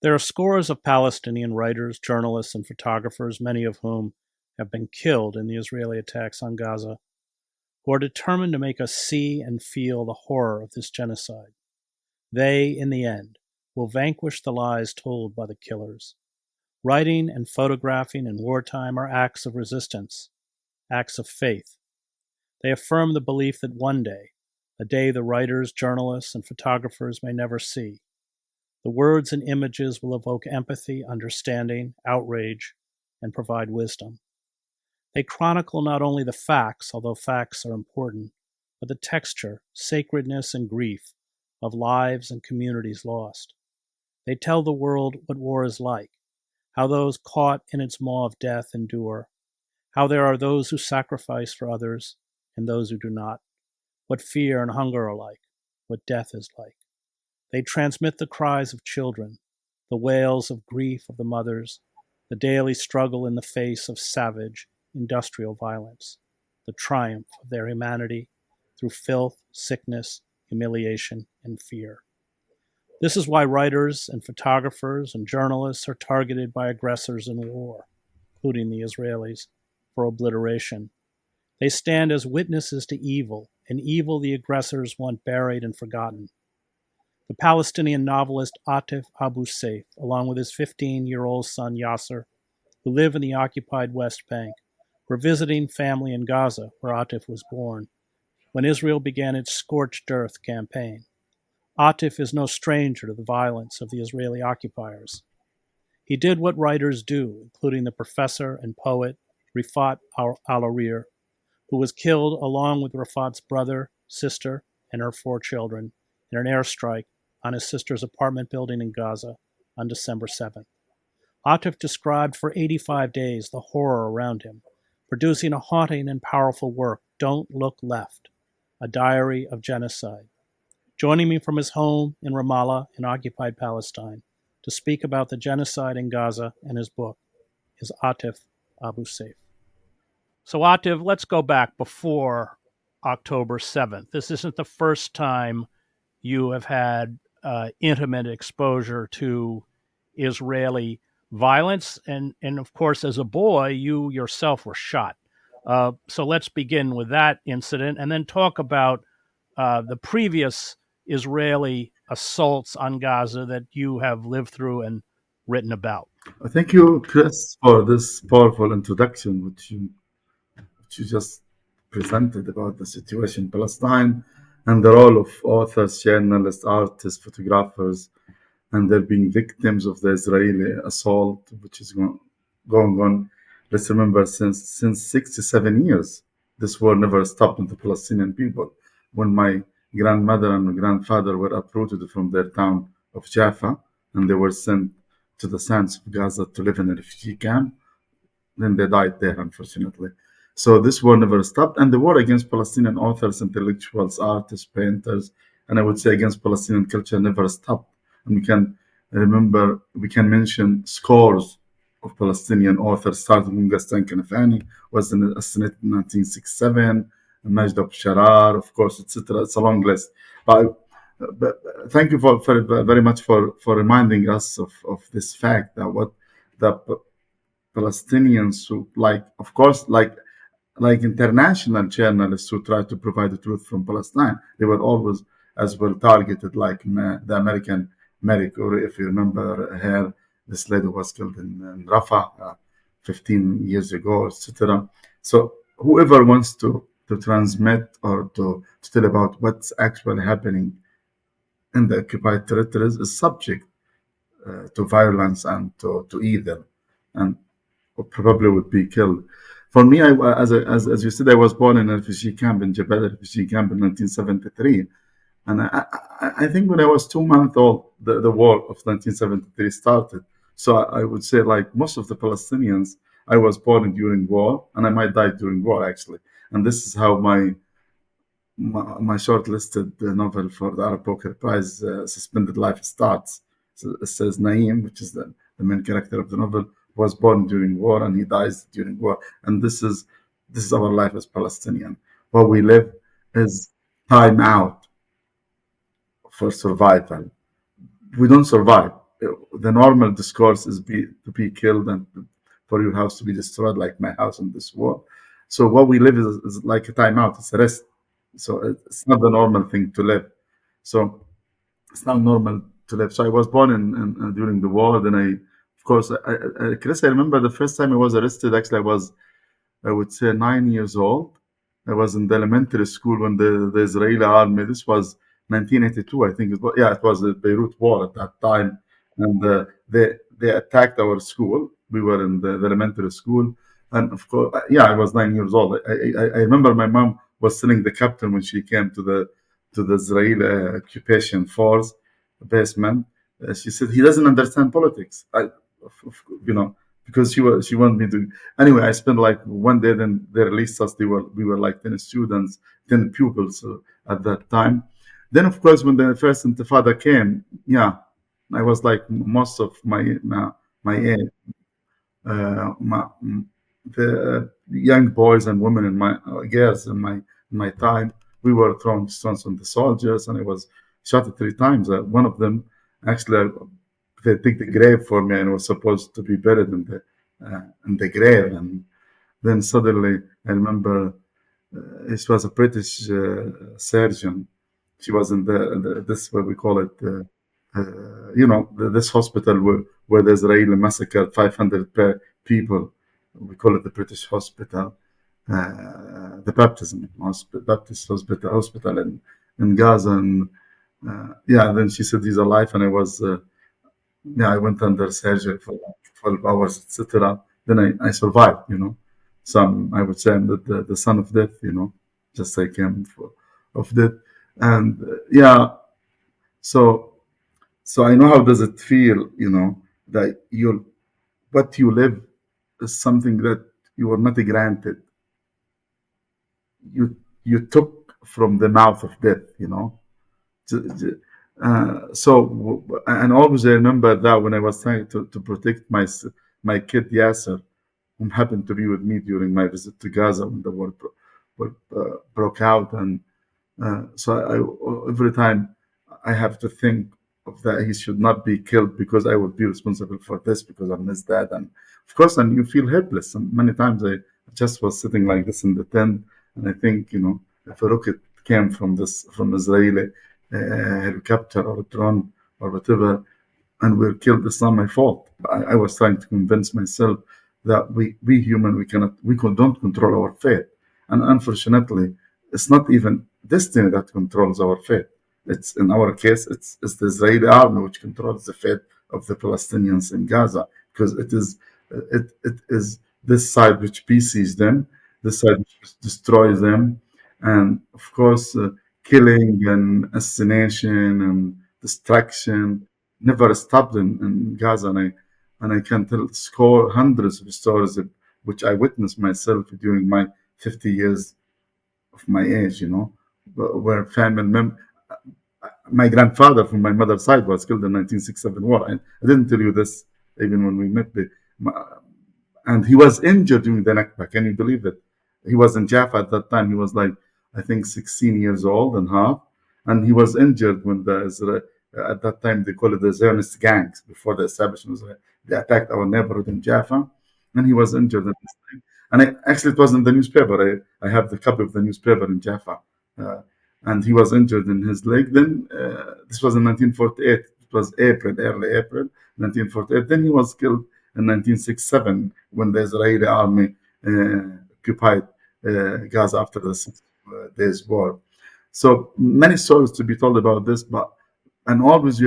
There are scores of Palestinian writers, journalists, and photographers, many of whom have been killed in the Israeli attacks on Gaza, who are determined to make us see and feel the horror of this genocide. They, in the end, will vanquish the lies told by the killers. Writing and photographing in wartime are acts of resistance, acts of faith. They affirm the belief that one day, a day the writers, journalists, and photographers may never see, the words and images will evoke empathy, understanding, outrage, and provide wisdom. They chronicle not only the facts, although facts are important, but the texture, sacredness, and grief of lives and communities lost. They tell the world what war is like, how those caught in its maw of death endure, how there are those who sacrifice for others and those who do not, what fear and hunger are like, what death is like. They transmit the cries of children, the wails of grief of the mothers, the daily struggle in the face of savage, industrial violence, the triumph of their humanity through filth, sickness, humiliation, and fear. This is why writers and photographers and journalists are targeted by aggressors in war, including the Israelis, for obliteration. They stand as witnesses to evil, an evil the aggressors want buried and forgotten. The Palestinian novelist Atef Abu Saif, along with his 15-year-old son Yasser, who live in the occupied West Bank, were visiting family in Gaza, where Atef was born, when Israel began its scorched earth campaign. Atef is no stranger to the violence of the Israeli occupiers. He did what writers do, including the professor and poet Refaat Alareer, who was killed along with Refaat's brother, sister, and her 4 children in an airstrike on his sister's apartment building in Gaza on December 7th. Atef described for 85 days the horror around him, producing a haunting and powerful work, Don't Look Left, a diary of genocide. Joining me from his home in Ramallah in occupied Palestine to speak about the genocide in Gaza and his book is Atef Abu Saif. So Atef, let's go back before October 7th. This isn't the first time you have had intimate exposure to Israeli violence. And of course, as a boy, you yourself were shot. So let's begin with that incident and then talk about the previous Israeli assaults on Gaza that you have lived through and written about. Thank you, Chris, for this powerful introduction, which you just presented about the situation in Palestine and the role of authors, journalists, artists, photographers, and they're being victims of the Israeli assault, which is going on. Let's remember, since 67 years, this war never stopped in the Palestinian people. When my grandmother and my grandfather were uprooted from their town of Jaffa, and they were sent to the sands of Gaza to live in a refugee camp, then they died there, unfortunately. So this war never stopped, and the war against Palestinian authors, intellectuals, artists, painters, and I would say against Palestinian culture never stopped. And we can mention scores of Palestinian authors, starting from Gaston Kanafani, was assassinated in 1967, Majd Abu Sharar, of course, etc. It's a long list. But thank you for very much for reminding us of this fact that what the Palestinians who, of course, like international journalists who try to provide the truth from Palestine, they were always as well targeted, like the American Mary Curie, if you remember her. This lady was killed in Rafah 15 years ago, etc. So whoever wants to transmit or to tell about what's actually happening in the occupied territories is subject to violence and to evil, and probably would be killed. For me, as you said, I was born in a refugee camp in Jabal refugee camp in 1973. And I think when I was 2 months old, the war of 1973 started. So I would say, like most of the Palestinians, I was born during war, and I might die during war, actually. And this is how my shortlisted novel for the Arab Booker Prize, Suspended Life, starts. So it says Naim, which is the main character of the novel, was born during war and he dies during war. And this is our life as Palestinian. What we live is time out for survival. We don't survive. the normal discourse is to be killed and for your house to be destroyed, like my house in this war. So what we live is like a timeout. It's a rest. So it's not the normal thing to live. So it's not normal to live. So I was born in during the war. Then of course, Chris, I remember the first time I was arrested. Actually, I would say 9 years old. I was in the elementary school when the Israeli army. This was 1982, I think. Yeah, it was the Beirut War at that time, and they attacked our school. We were in the elementary school, and of course, yeah, I was 9 years old. I remember my mom was telling the captain when she came to the Israeli occupation force basement. She said he doesn't understand politics. You know, because she wanted me to. Anyway, I spent like one day. Then they released us. We were like 10 students, 10 pupils at that time. Then of course, when the first Intifada came, yeah, I was like most of my age, the young boys and women in my girls in my time, we were throwing stones on the soldiers, and I was shot 3 times. One of them actually they dig the grave for me, and I was supposed to be buried in the grave. And then suddenly I remember it was a British surgeon. She was in this what we call it, this hospital where the Israeli massacred 500 people. We call it the British hospital, the Baptist hospital in Gaza. And yeah, then she said he's alive, and I was. Yeah, I went under surgery for like 12 hours, etc. Then I survived, Some, I would say I'm the son of death, just like him of death. And yeah, so I know how does it feel, that what you live is something that you were not granted. You took from the mouth of death, and always I remember that when I was trying to protect my kid Yasser, who happened to be with me during my visit to Gaza when the war broke out, and every time I have to think of that he should not be killed because I would be responsible for this because I'm his dad, and of course, and you feel helpless. And many times I just was sitting like this in the tent, and I think if a rocket came from Israeli helicopter or drone or whatever, and we're killed, it's not my fault. I was trying to convince myself that we human don't control our fate, and unfortunately, it's not even destiny that controls our fate. It's in our case, it's the Israeli army which controls the fate of the Palestinians in Gaza because it is this side which PCs them, this side which destroys them, and of course, killing and assassination and destruction never stopped in Gaza, and I can tell hundreds of stories which I witnessed myself during my 50 years of my age, where family my grandfather from my mother's side was killed in 1967 war. I didn't tell you this even when we met. And he was injured during the Nakba. Can you believe it? He was in Jaffa at that time. He was like, I think, 16 years old and half. And he was injured when at that time they called it the Zionist gangs before the establishment. They attacked our neighborhood in Jaffa, and he was injured at this time. And actually, it was in the newspaper. I have the copy of the newspaper in Jaffa. And he was injured in his leg. Then this was in 1948. It was early April 1948. Then he was killed in 1967 when the Israeli army occupied Gaza after the 6 days war. So many stories to be told about this, and always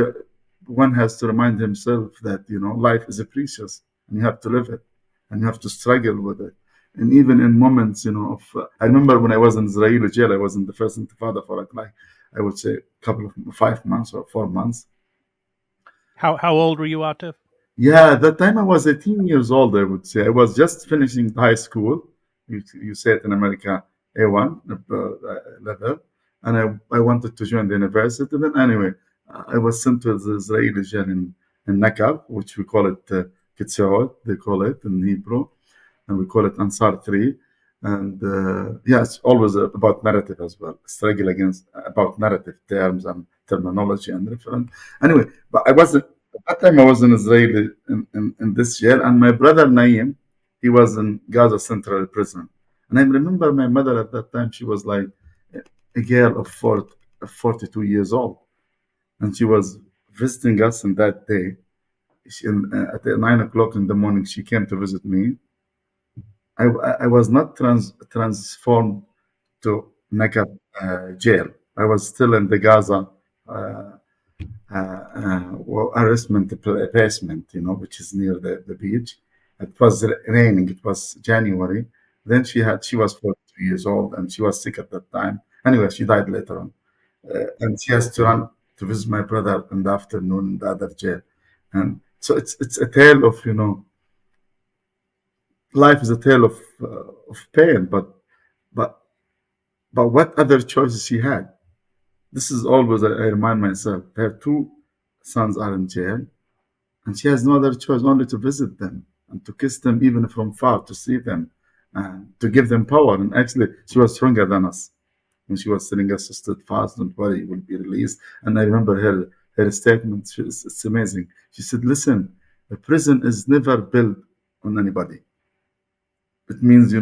one has to remind himself that life is precious and you have to live it and you have to struggle with it. And even in moments, I remember when I was in Israeli jail, I was in the first Intifada for like I would say a couple of 5 months or 4 months. How old were you, Atef? Yeah, at that time I was 18 years old, I would say. I was just finishing high school. You say it in America, A1 level. And I wanted to join the university. Then anyway, I was sent to the Israeli jail in Nakab, which we call it Kitseot, they call it in Hebrew. And we call it Ansar 3. And it's always about narrative as well, struggle about narrative terms and terminology and reference. Anyway, but I wasn't At that time, I was in Israel in this jail, and my brother Naim, he was in Gaza Central Prison. And I remember my mother at that time, she was like a girl of 42 years old, and she was visiting us on that day. At 9 o'clock in the morning, she came to visit me. I was not transformed to Nakab jail. I was still in the Gaza uh, harassment basement, which is near the beach. It was raining. It was January. Then she was 42 years old and she was sick at that time. Anyway, she died later on. And she has to run to visit my brother in the afternoon in the other jail. And so it's a tale of, life is a tale of pain, but but what other choices she had? This is always I remind myself. Her two sons are in jail, and she has no other choice only to visit them and to kiss them even from far, to see them and to give them power. And actually, she was stronger than us. And she was telling us to stood fast, don't worry, you will be released. And I remember her statement. It's amazing. She said, "Listen, a prison is never built on anybody. It means,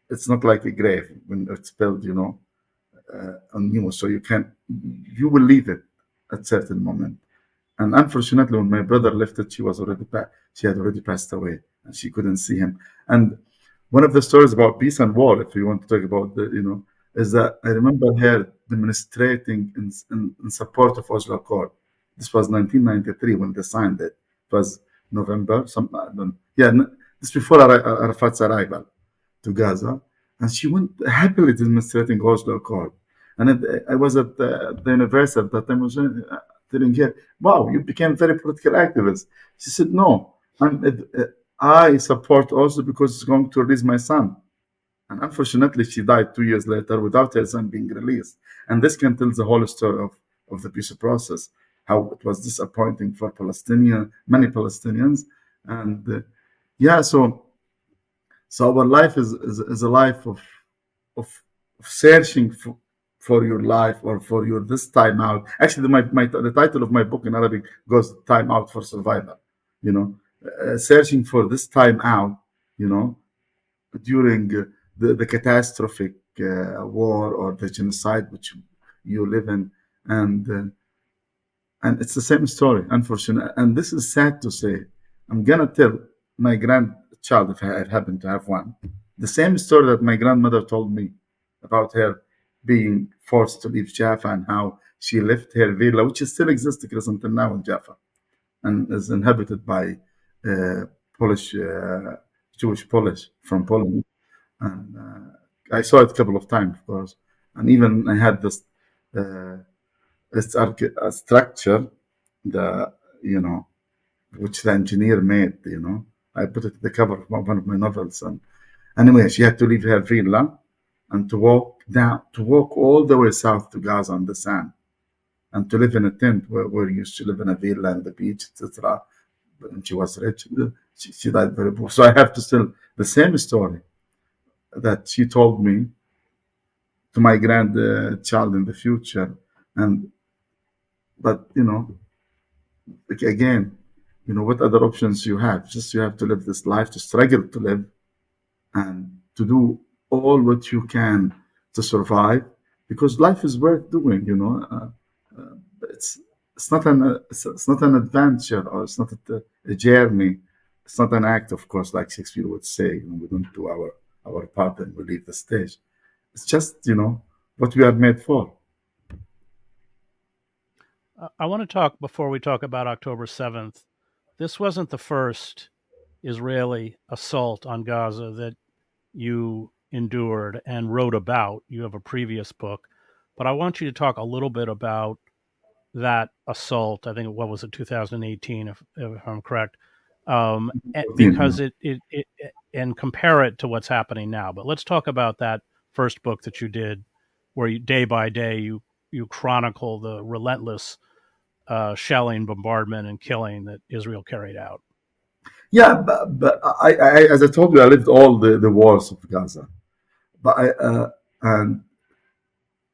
it's not like a grave when it's built, on you. So you will leave it at certain moment." And unfortunately, when my brother left it, she had already passed away, and she couldn't see him. And one of the stories about peace and war, if you want to talk about is that I remember her demonstrating in support of Oslo Accord. This was 1993 when they signed it. It was November, I don't, yeah, this before Arafat's arrival to Gaza, and she went happily demonstrating Oslo Accord. And I was at the university at that time. I was telling her, "Wow, you became very political activist." She said, "No, I support Oslo because it's going to release my son." And unfortunately, she died 2 years later without her son being released. And this can tell the whole story of the peace process, how it was disappointing for many Palestinians. And yeah, so our life is a life of searching for your life or for your this time out. Actually, the title of my book in Arabic goes "Time Out for Survival." You know, searching for this time out. You know, during the catastrophic war or the genocide which you live in, and it's the same story, unfortunately. And this is sad to say. I'm gonna tell my grandchild, if I happen to have one, the same story that my grandmother told me about her being forced to leave Jaffa and how she left her villa, which still exists until now in Jaffa, and is inhabited by uh, Polish, Jewish Polish from Poland. And I saw it a couple of times, of course. And even I had uh, this structure, the you know, which the engineer made. I put it at the cover of one of my novels. And anyway, she had to leave her villa and to walk all the way south to Gaza on the sand, and to live in a tent where you used to live in a villa and the beach, etc. And she was rich. She died very poor. So I have to tell the same story that she told me to my grandchild in the future. And but like, again, what other options you have? Just you have to live this life, to struggle to live, and to do all what you can to survive, because life is worth doing. It's it's not an adventure, or it's not a journey. It's not an act, of course, like Shakespeare would say. We don't do our part and we leave the stage. It's just what we are made for. I want to talk before we talk about October 7th. This wasn't the first Israeli assault on Gaza that you endured and wrote about. You have a previous book, but I want you to talk a little bit about that assault. I think what was it, 2018, if I'm correct, because it and compare it to what's happening now. But let's talk about that first book that you did, where you, day by day you chronicle the relentless shelling, bombardment, and killing that Israel carried out. Yeah, but as I told you, I lived all the wars of Gaza. But and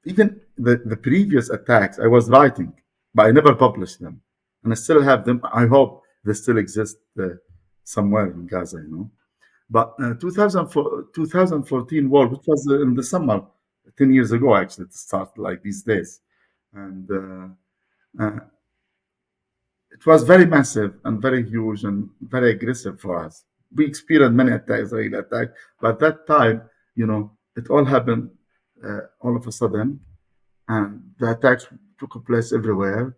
even the previous attacks, I was writing, but I never published them and I still have them. I hope they still exist somewhere in Gaza, But 2014 war, which was in the summer, 10 years ago, actually, to start like these days. And uh, it was very massive and very huge and very aggressive for us. We experienced many attacks, Israeli attacks, but at that time, it all happened all of a sudden, and the attacks took place everywhere.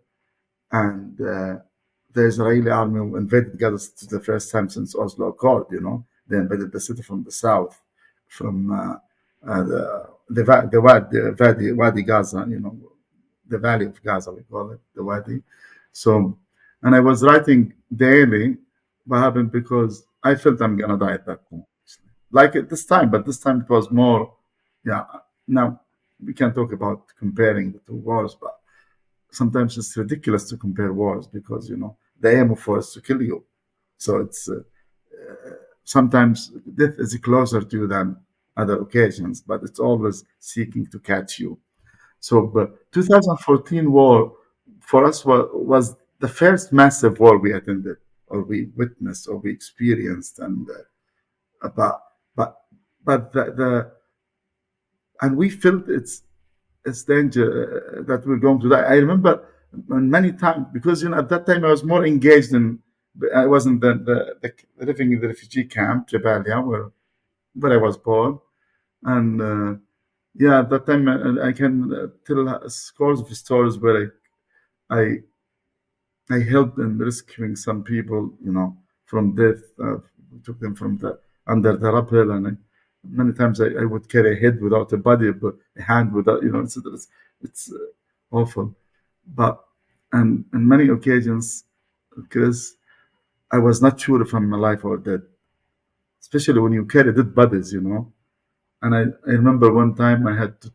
And the Israeli army invaded Gaza to the first time since Oslo Accord. They invaded the city from the south, from Wadi Gaza. The Valley of Gaza, we call it the Wadi. So, and I was writing daily. What happened because I felt I'm gonna die at that point, like at this time, but this time it was more. Yeah. Now we can talk about comparing the two wars, but sometimes it's ridiculous to compare wars because the aim of war is to kill you. So it's sometimes death is closer to you than other occasions, but it's always seeking to catch you. So, but 2014 war for us was the first massive war we attended, or we witnessed, or we experienced, and but but but the and we felt it's danger that we're going to die. I remember many times because at that time I was more engaged in. I was in the living in the refugee camp, Jabalia, where I was born, and yeah, at that time I can tell scores of stories where I I helped in rescuing some people, from death. Took them from the under the rappel, and many times I would carry a head without a body, but a hand without, it's awful. But and in many occasions, Chris, I was not sure if I'm alive or dead, especially when you carry dead bodies. And I remember one time I had to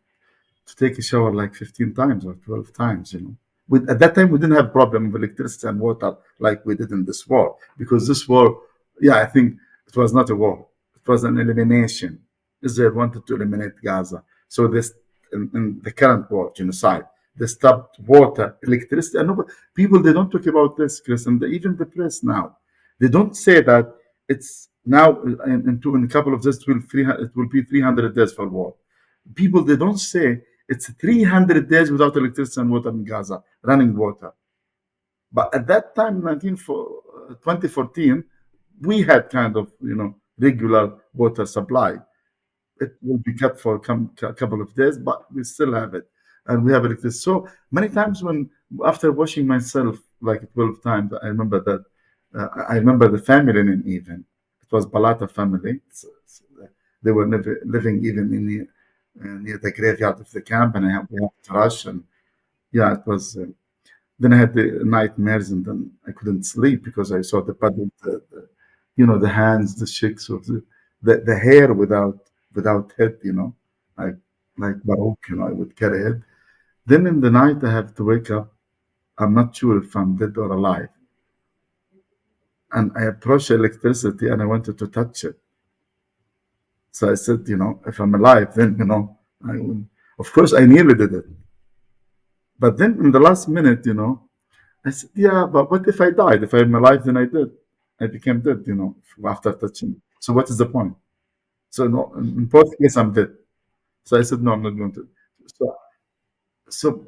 take a shower like 15 times or 12 times. At that time, we didn't have problem with electricity and water like we did in this war. Because this war, yeah, I think it was not a war. It was an elimination. Israel wanted to eliminate Gaza. So this, in the current war, genocide, they stopped water, electricity. And people, they don't talk about this, Chris, and even the press now. They don't say that it's now, in a couple of days, it will be 300 days for war. People, they don't say it's 300 days without electricity and water in Gaza, running water. But at that time, 2014, we had kind of, regular water supply. It will be kept for a couple of days, but we still have it. And we have electricity. So many times after washing myself like 12 times, I remember that, I remember the family name even. It was Balata family. They were living even near the graveyard of the camp, and we had to rush. And yeah, it was. Then I had the nightmares, and then I couldn't sleep because I saw the body, the hands, the shakes of the hair without head, like Baroque, I would carry it. Then in the night, I have to wake up. I'm not sure if I'm dead or alive. And I approached electricity and I wanted to touch it. So I said, if I'm alive, then, I will. Of course, I nearly did it. But then in the last minute, I said, yeah, but what if I died? If I'm alive, then I did. I became dead, after touching. So what is the point? So no, in both cases, I'm dead. So I said, no, I'm not going to. So, so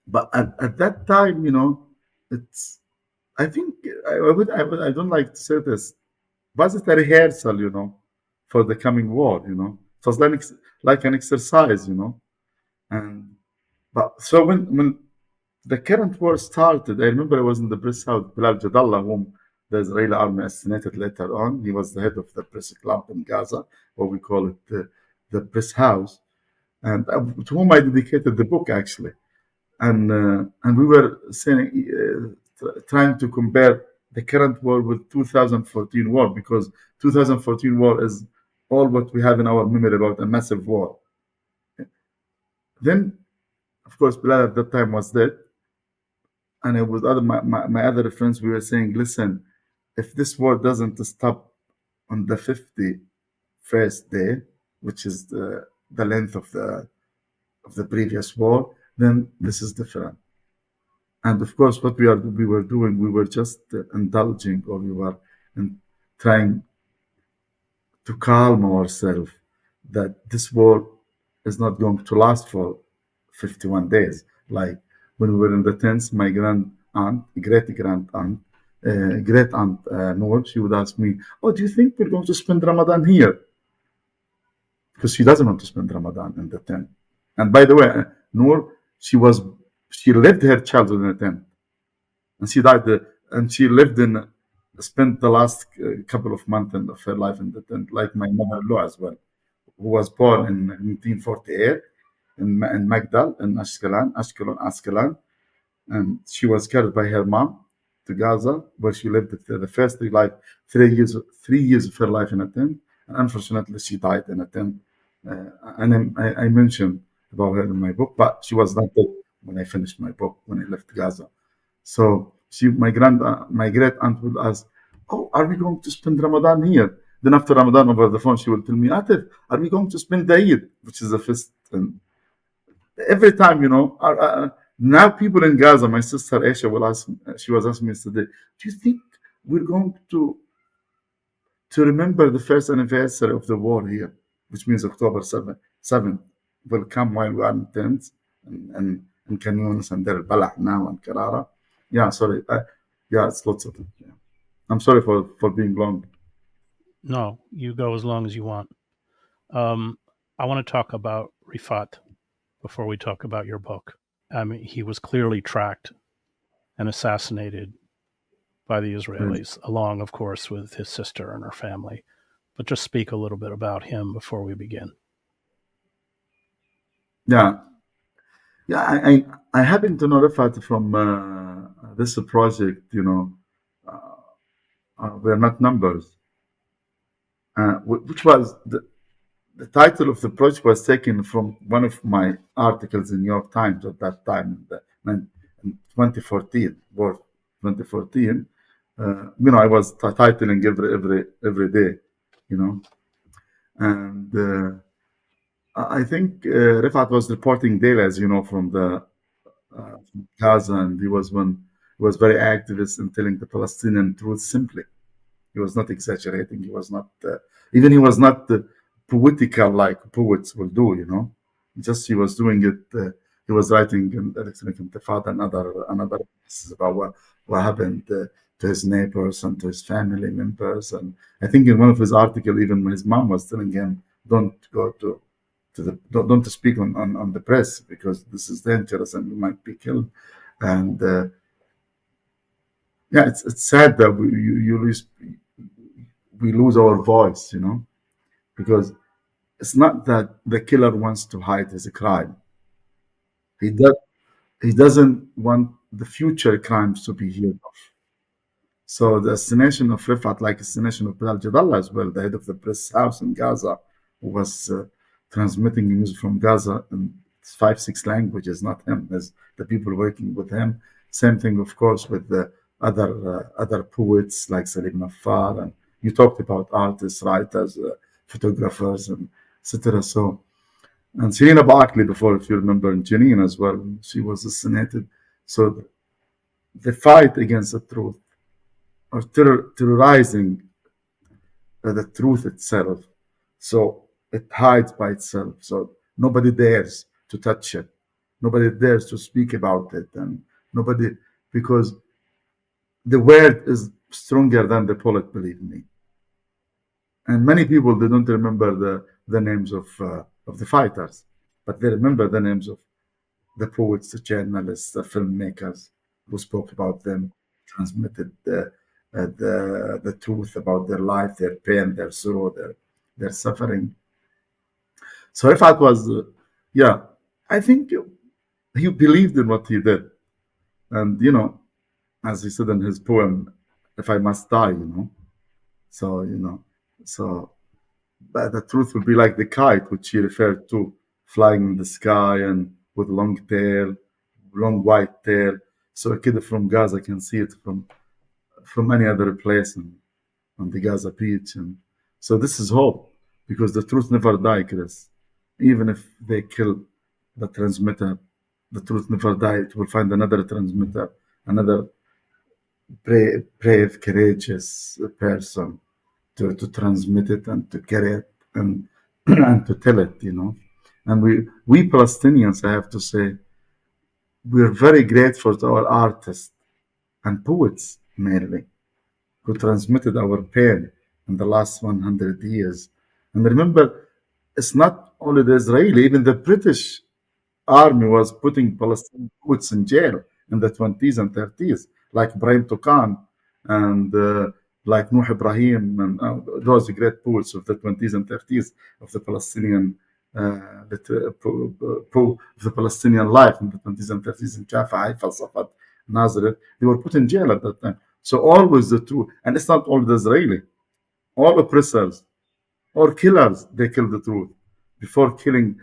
but at that time, it's. I think I don't like to say this. Was it a rehearsal, for the coming war? It was like an exercise. And but so when the current war started, I remember I was in the press house. Bilal Jadallah, whom the Israeli army assassinated later on, he was the head of the press club in Gaza, or we call it the press house, and to whom I dedicated the book actually. And we were saying, trying to compare the current war with 2014 war, because 2014 war is all what we have in our memory about a massive war. Then, of course, Bilal at that time was dead, and I was my other friends. We were saying, listen, if this war doesn't stop on the 51st day, which is the length of the previous war, then this is different. And of course, what we were doing, we were just indulging, or we were trying to calm ourselves that this war is not going to last for 51 days. Like when we were in the tents, my great aunt Noor, she would ask me, "Oh, do you think we're going to spend Ramadan here?" Because she doesn't want to spend Ramadan in the tent. And by the way, Noor, she lived her childhood in a tent, and she died, and she spent the last couple of months of her life in the tent, like my mother-in-law as well, who was born in 1948 in Magdal, in Ashkelon, and she was carried by her mom to Gaza, where she lived the first 3 years of her life in a tent. And unfortunately, she died in a tent. And I mentioned about her in my book, but she was not dead when I finished my book, when I left Gaza. So my great aunt would ask, "Oh, are we going to spend Ramadan here?" Then after Ramadan, over the phone, she will tell me, "Atef, are we going to spend the Eid?" Which is the first. And every time, now people in Gaza, my sister Aisha will ask, she was asking me yesterday, "Do you think we're going to remember the first anniversary of the war here, which means October 7th, will come while we are in tents and Khan Yunis and Deir al-Balah now and Karara?" Yeah, sorry. Yeah, it's lots of it. Yeah. I'm sorry for being long. No, you go as long as you want. I want to talk about Refaat before we talk about your book. I mean, he was clearly tracked and assassinated by the Israelis, along, of course, with his sister and her family. But just speak a little bit about him before we begin. Yeah. Yeah, I happen to know Rifat from this project, we're not numbers, which was the title of the project was taken from one of my articles in New York Times at that time, in 2014, or 2014. I was titling every day, and I think Rifat was reporting daily, as you know, from the Gaza, and he was very activist in telling the Palestinian truth simply. He was not exaggerating. He was not poetical like poets will do. Just he was doing it. He was writing in Electronic Intifada and another pieces about what happened to his neighbors and to his family members. And I think in one of his articles, even his mom was telling him, "Don't go don't speak on the press, because this is dangerous and you might be killed." And yeah, it's sad that we lose our voice, because it's not that the killer wants to hide his crime. He does. He doesn't want the future crimes to be heard of. So the assassination of Rifat, like assassination of Bilal Jadallah as well, the head of the press house in Gaza, who was transmitting news from Gaza in 5, 6 languages, not him, as the people working with him. Same thing, of course, with the other poets like Salim Nafar, and you talked about artists, writers, photographers, and etc. So, and Serena Barkley before, if you remember, in Jenin as well, she was assassinated. So the fight against the truth, or terrorizing the truth itself. So it hides by itself. So nobody dares to touch it. Nobody dares to speak about it. And nobody, because the word is stronger than the bullet, believe me. And many people, they don't remember the names of the fighters, but they remember the names of the poets, the journalists, the filmmakers who spoke about them, transmitted the truth about their life, their pain, their sorrow, their suffering. So Rifat was, yeah, I think he believed in what he did. And, as he said in his poem, "If I must die," So, but the truth would be like the kite, which he referred to, flying in the sky and with long white tail. So a kid from Gaza can see it from any other place on the Gaza beach. And so this is hope, because the truth never dies, Chris. Even if they kill the transmitter, The truth never dies. It will find another transmitter, another brave, courageous person to transmit it and to carry it and and to tell it, And we Palestinians, I have to say, we're very grateful to our artists and poets mainly, who transmitted our pain in the last 100 years. And remember, it's not only the Israeli, even the British army was putting Palestinian poets in jail in the 20s and 30s, like Ibrahim Tukan and like Nuh Ibrahim, and those great poets of the 20s and 30s of the Palestinian of the Palestinian life in the 20s and 30s in Jaffa, Haifa, Safad, Nazareth. They were put in jail at that time. So always the truth, and it's not all the Israeli, all oppressors or killers, they kill the truth before killing.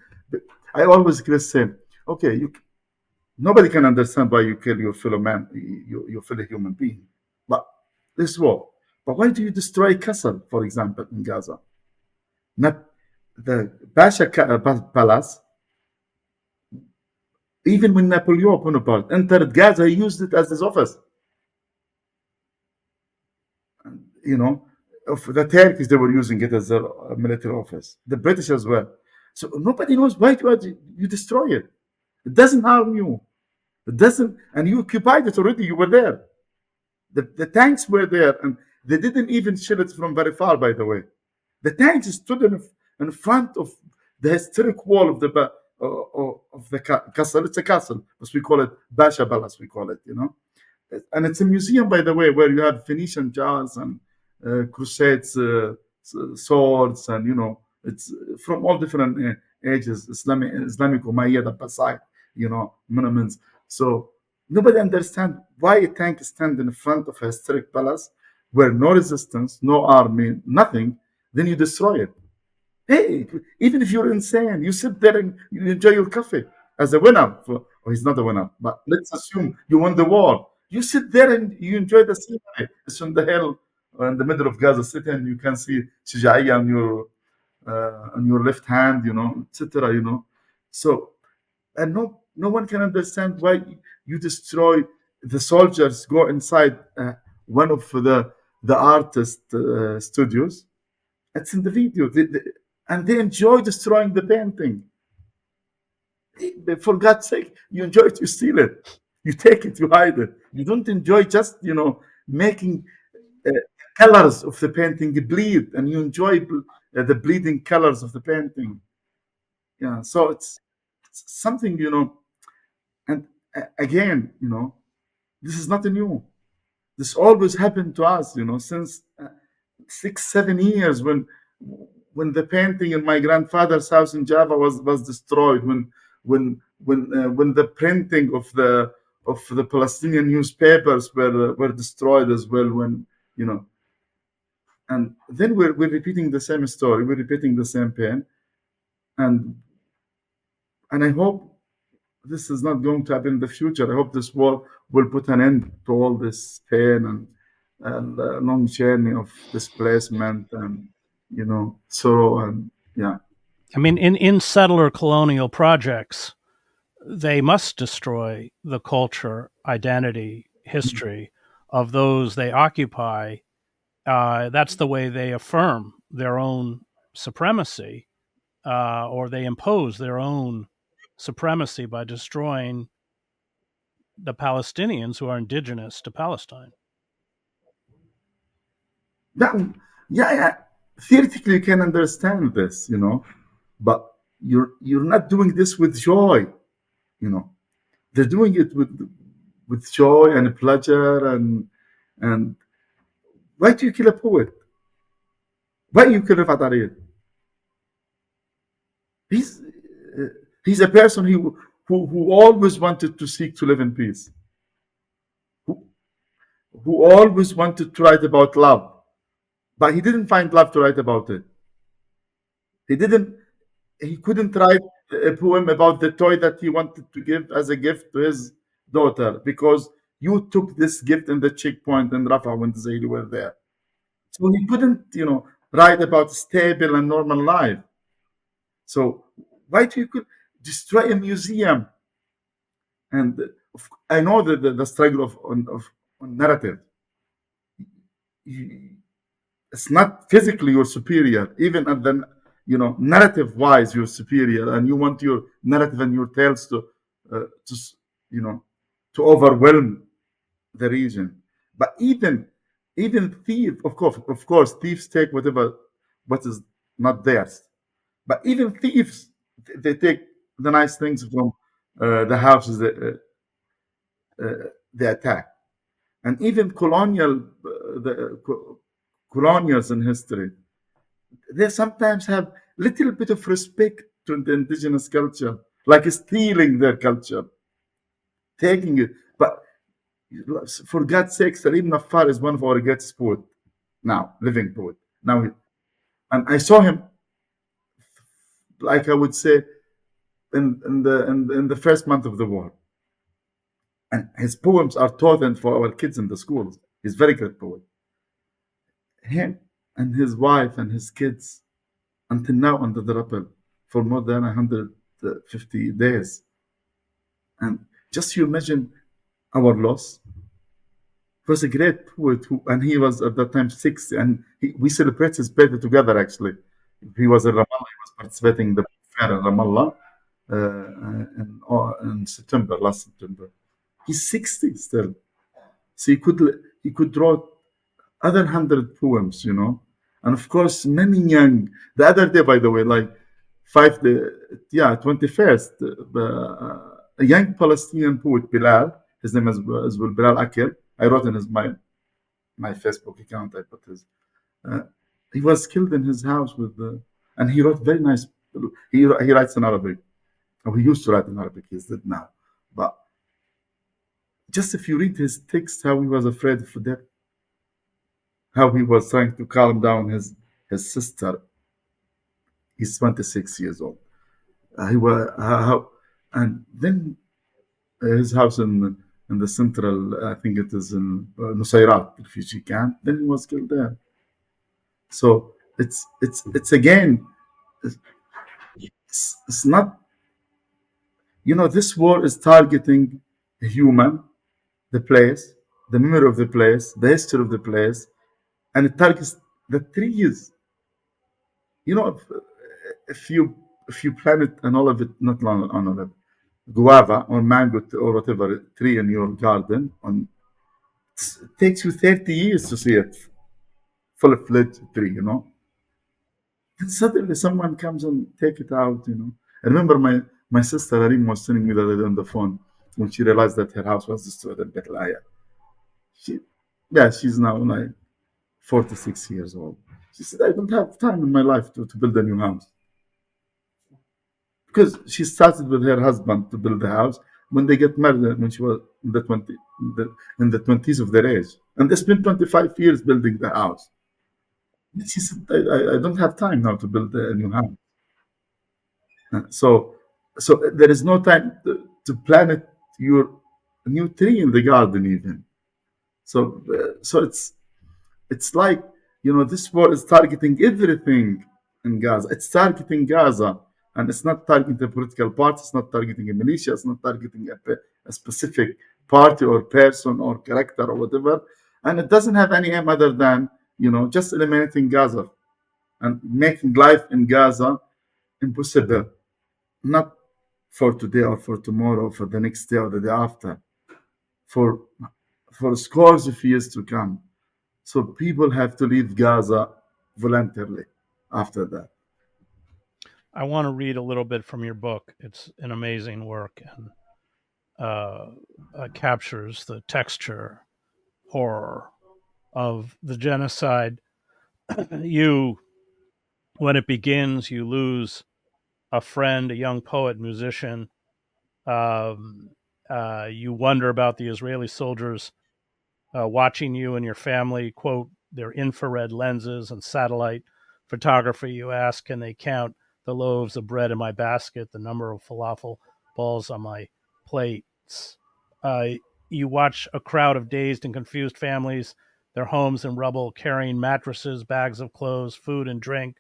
I always say, okay, nobody can understand why you kill your fellow man, your fellow human being. But this war. But why do you destroy Kassel, for example, in Gaza? Not the Pasha Palace. Even when Napoleon Bonaparte entered Gaza, he used it as his office. Of the Turkish, they were using it as a military office. The British as well. So nobody knows why you destroy it. It doesn't harm you. It doesn't, and you occupied it already. You were there. The tanks were there, and they didn't even shell it from very far. By the way, the tanks stood in front of the historic wall of the castle. It's a castle, as we call it, Basha Palace. We call it, and it's a museum, by the way, where you have Phoenician jars and crusades, swords, and it's from all different ages, Islamic Umayyad, Abbasid, monuments. So nobody understands why a tank stands in front of a historic palace where no resistance, no army, nothing. Then you destroy it. Hey, even if you're insane, you sit there and you enjoy your coffee as a winner. He's not a winner, but let's assume you won the war. You sit there and you enjoy the scenery. It's on the hill in the middle of Gaza City, and you can see Shijaiya on your left hand, etc. So, and no one can understand why you destroy the soldiers. Go inside one of the artist studios. It's in the video, and they enjoy destroying the painting. For God's sake, you enjoy it, you steal it, you take it, you hide it. You don't enjoy just making colors of the painting bleed, and you enjoy the bleeding colors of the painting. Yeah, so it's something, and again, this is not new. This always happened to us, since 6-7 years when the painting in my grandfather's house in Java was destroyed, when the printing of the Palestinian newspapers were destroyed as well, and then we're repeating the same story, we're repeating the same pain, and I hope this is not going to happen in the future. I hope this war will put an end to all this pain and long journey of displacement and sorrow, and yeah. I mean, in settler colonial projects, they must destroy the culture, identity, history of those they occupy. That's the way they affirm their own supremacy, or they impose their own supremacy by destroying the Palestinians who are indigenous to Palestine. Yeah. Theoretically, you can understand this, but you're not doing this with joy, They're doing it with joy and pleasure, and why do you kill a poet? Why do you kill Refaat Alareer? He's a person who always wanted to seek to live in peace, who always wanted to write about love, but he didn't find love to write about it. He couldn't write a poem about the toy that he wanted to give as a gift to his daughter, because you took this gift in the checkpoint in Rafah when the Israeli were there. So he couldn't, write about stable and normal life. So why do you could destroy a museum And I know that the struggle on narrative. It's not physically you're superior, even at the narrative wise you're superior, and you want your narrative and your tales to you know to overwhelm the region. But even thieves, of course, thieves take whatever what is not theirs. But even thieves, they take the nice things from the houses they attack. And even colonials in history, they sometimes have little bit of respect to the indigenous culture, like stealing their culture, taking it. But for God's sake, Salim Nafar is one of our greatest poets now, living poet. Now, and I saw him, like I would say, in the first month of the war, and his poems are taught and for our kids in the schools. He's a very good poet. Him and his wife and his kids until now under the rubble for more than 150 days. And just you imagine our loss. He was a great poet, and he was at that time 60, and we celebrate his birthday together actually. He was in Ramallah, he was participating in the fair in Ramallah in September, last September. He's 60 still. So he could draw other 100 poems. And of course many young. The other day, by the way, like 21st, a young Palestinian poet, Bilal. His name is Bilal Akil. I wrote in my Facebook account. I put his. Uh, he was killed in his house and he wrote very nice. He writes in Arabic. Or he used to write in Arabic. He's dead now, but just if you read his text, how he was afraid of death, how he was trying to calm down his sister. He's 26 years old. He was how, and then his house in the central, I think it is in Nusayrat refugee camp. Then he was killed there. So it's again, it's not. This war is targeting a human, the place, the memory of the place, the history of the place, and it targets the trees. If you plant it and all of it, not long on of it, guava or mango or whatever tree in your garden, it takes you 30 years to see it full-fledged tree. And suddenly someone comes and take it out. I remember my sister Harim was telling me the other day on the phone when she realized that her house was destroyed in Betlaya. She, yeah, she's now like 46 years old. She said, I don't have time in my life to build a new house. Because she started with her husband to build the house when they get married when she was in the 20s of their age. And they spent 25 years building the house. She said, I don't have time now to build a new house. So there is no time to plant your new tree in the garden even. So it's like, this war is targeting everything in Gaza. It's targeting Gaza, and it's not targeting a political party. It's not targeting a militia. It's not targeting a specific party or person or character or whatever. And it doesn't have any aim other than, just eliminating Gaza and making life in Gaza impossible, not for today or for tomorrow or for the next day or the day after, for scores of years to come. So people have to leave Gaza voluntarily after that. I want to read a little bit from your book. It's an amazing work and captures the texture, horror of the genocide. When it begins, you lose a friend, a young poet, musician. Um, you wonder about the Israeli soldiers watching you and your family, quote, their infrared lenses and satellite photography. You ask, can they count the loaves of bread in my basket, the number of falafel balls on my plates? Uh, you watch a crowd of dazed and confused families, their homes in rubble, carrying mattresses, bags of clothes, food and drink,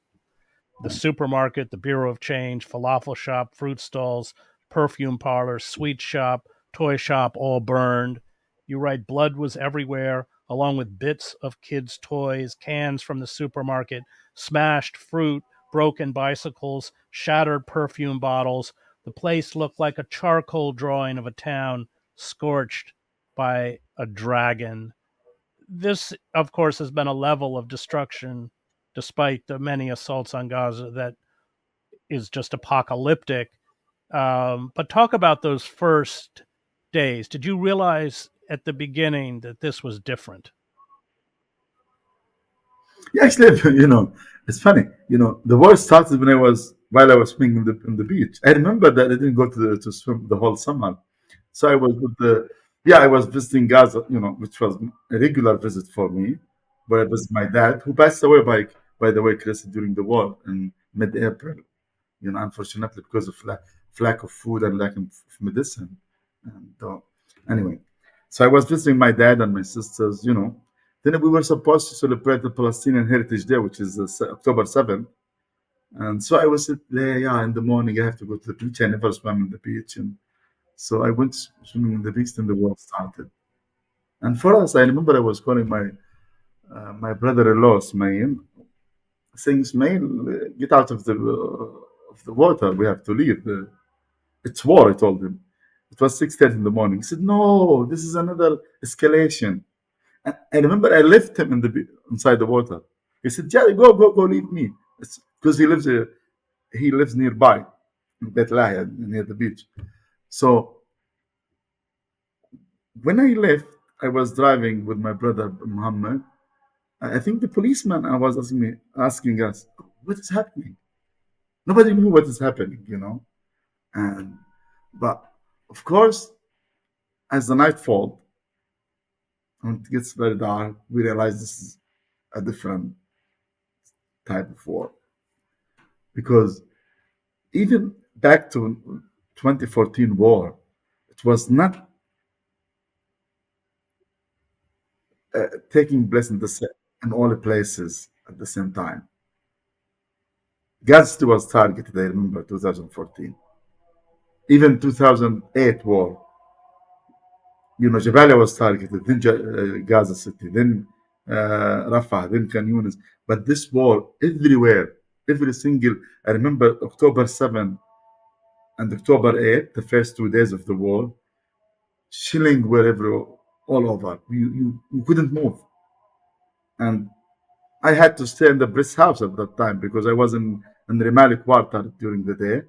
the supermarket, the Bureau of Change, falafel shop, fruit stalls, perfume parlor, sweet shop, toy shop all burned. You write blood was everywhere, along with bits of kids' toys, cans from the supermarket, smashed fruit, broken bicycles, shattered perfume bottles. The place looked like a charcoal drawing of a town scorched by a dragon. This, of course, has been a level of destruction, despite the many assaults on Gaza, that is just apocalyptic. But talk about those first days. Did you realize at the beginning that this was different? Yeah, actually, it's funny. The war started while I was swimming in the beach. I remember that I didn't go to swim the whole summer, so I was with the yeah, I was visiting Gaza, which was a regular visit for me, where I visited my dad, who passed away by the way, Chris, during the war in mid-April. Unfortunately, because of lack of food and lack of medicine. And anyway, so I was visiting my dad and my sisters. Then we were supposed to celebrate the Palestinian Heritage Day, which is October 7th. And so I was there, yeah, in the morning. I have to go to the beach. I never swam in the beach. And so I went swimming in the beach, and the war started. And for us, I remember I was calling my brother-in-law, Ismail, saying, Ismail, get out of the water. We have to leave. It's war, I told him. It was 6:30 in the morning. He said, no, this is another escalation. And I remember I left him inside the water. He said, yeah, go, leave me. Because he lives nearby, in Bethlehem, near the beach. So when I left, I was driving with my brother, Muhammad. I think the policeman was asking us, what is happening? Nobody knew what is happening. And But of course, as the night falls and it gets very dark, we realize this is a different type of war. Because even back to 2014 war, it was not taking place in all the places at the same time. Gaza was targeted, I remember, 2014. Even 2008 war, Jabalia was targeted, then Gaza City, then Rafah, then Khan Yunis. But this war, everywhere, every single, I remember October 7 and October 8, the first 2 days of the war, shelling wherever, all over. You couldn't move. And I had to stay in the Briss house at that time because I was in the Rimali quarter during the day.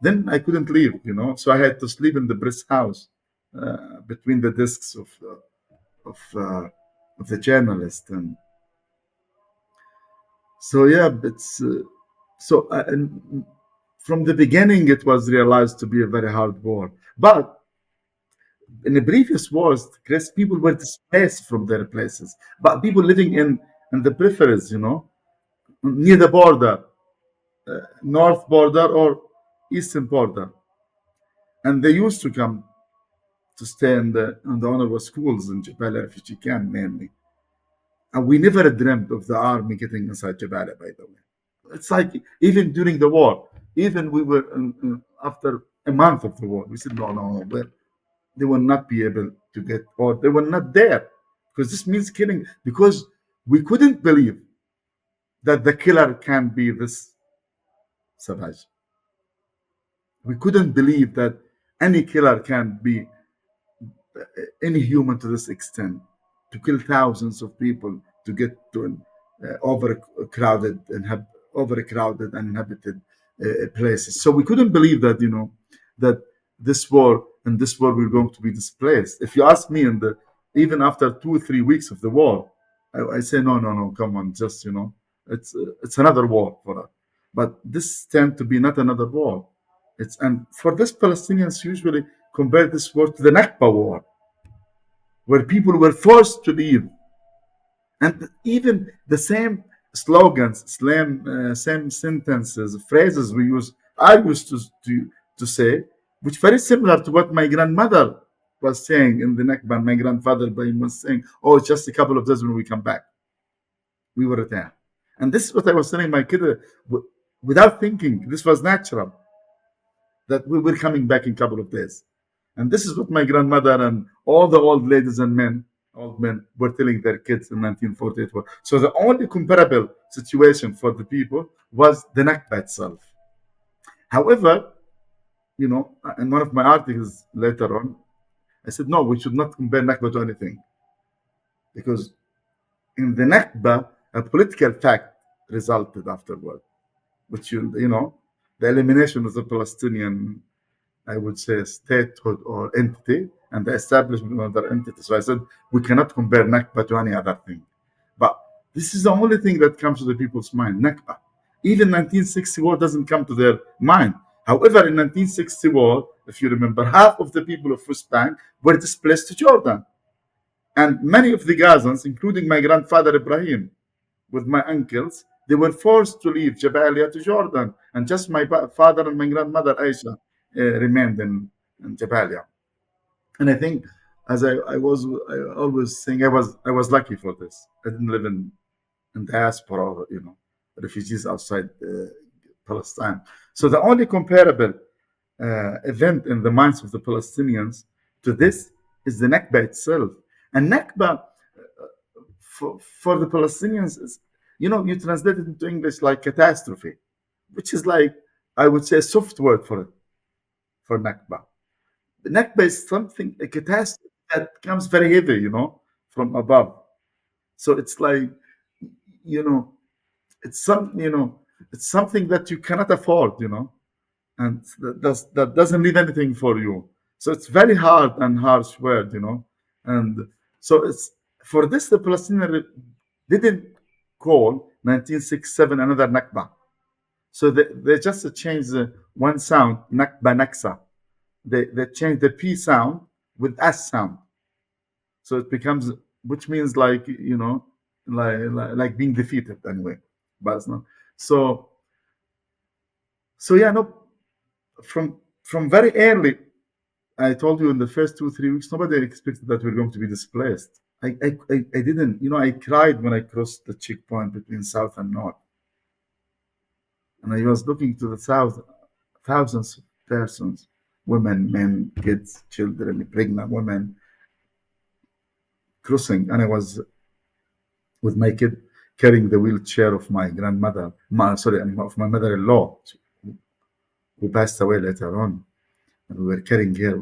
Then I couldn't leave. So I had to sleep in the Briss house between the desks of, uh, of the journalist. And so, yeah, and from the beginning, it was realized to be a very hard war. But in the previous wars, Chris, people were displaced from their places, but people living in the peripheries, near the border, north border or eastern border, and they used to come to stay in the honorable schools in Jabalia refugee camp mainly. And we never dreamt of the army getting inside Jabalia, by the way. It's like even during the war, even we were after a month of the war, we said no, they will not be able to get, or they were not there, because this means killing. Because we couldn't believe that the killer can be this savage. We couldn't believe that any killer can be inhuman to this extent, to kill thousands of people to get to an overcrowded and inhabited places. So we couldn't believe that that this war we're going to be displaced. If you ask me, even after 2 or 3 weeks of the war, I say no, come on, just it's another war for us. But this tend to be not another war. And for this, Palestinians usually compare this war to the Nakba war, where people were forced to leave. And even the same slogans, same sentences, phrases I used to say, which very similar to what my grandmother was saying in the Nakba. My grandfather was saying, oh, it's just a couple of days when we come back. We were there. And this is what I was telling my kid without thinking. This was natural, that we were coming back in a couple of days. And this is what my grandmother and all the old ladies and old men were telling their kids in 1948. So the only comparable situation for the people was the Nakba itself. However, in one of my articles later on, I said, no, we should not compare Nakba to anything. Because in the Nakba, a political fact resulted afterward, which, the elimination of the Palestinian, I would say, statehood or entity and the establishment of another entity. So I said, we cannot compare Nakba to any other thing. But this is the only thing that comes to the people's mind, Nakba. Even 1960 war doesn't come to their mind. However, in 1960 war, if you remember, half of the people of West Bank were displaced to Jordan. And many of the Gazans, including my grandfather Ibrahim, with my uncles, they were forced to leave Jabalia to Jordan. And just my father and my grandmother Aisha remained in Jabalia. And I think, as I always think, I was lucky for this. I didn't live in diaspora, or, refugees outside Palestine. So the only comparable event in the minds of the Palestinians to this is the Nakba itself. And Nakba, for the Palestinians, is, you translate it into English like catastrophe, which is like, I would say, a soft word for it, for Nakba. The Nakba is something, a catastrophe that comes very heavy, from above. So it's like, it's something that you cannot afford, and that doesn't leave anything for you. So it's very hard and harsh word, and so it's for this the Palestinian didn't call 1967 another Nakba. So they just changed one sound, Nakba Naksa. They changed the P sound with S sound. So it becomes, which means like, like being defeated anyway. But it's not. So yeah, no, from very early, I told you in the first 2-3 weeks, nobody expected that we're going to be displaced. I didn't, I cried when I crossed the checkpoint between South and North. And I was looking to the south, thousands of persons, women, men, kids, children, pregnant women, crossing. And I was with my kid carrying the wheelchair of my grandmother, of my mother-in-law, who passed away later on. And we were carrying her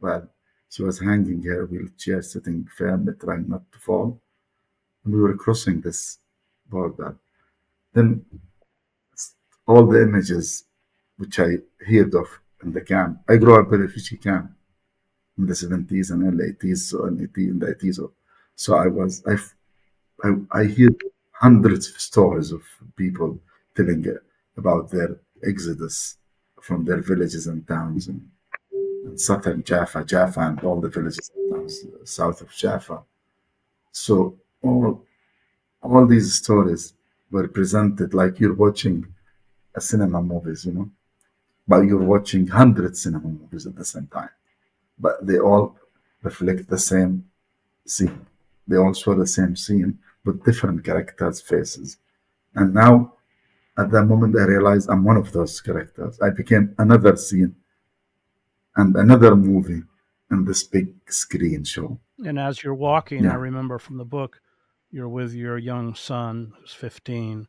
while she was hanging her wheelchair, sitting firmly, trying not to fall. And we were crossing this border. Then all the images which I heard of in the camp. I grew up in a refugee camp in the 70s and early 80s, so in the 80s. So I hear hundreds of stories of people telling about their exodus from their villages and towns in southern Jaffa, and all the villages and towns south of Jaffa. So all these stories were presented like you're watching a cinema movies, but you're watching 100 cinema movies at the same time. But they all reflect the same scene. They all show the same scene with different characters' faces. And now, at that moment, I realized I'm one of those characters. I became another scene and another movie in this big screen show. And as you're walking, I Yeah. remember from the book, you're with your young son who's 15,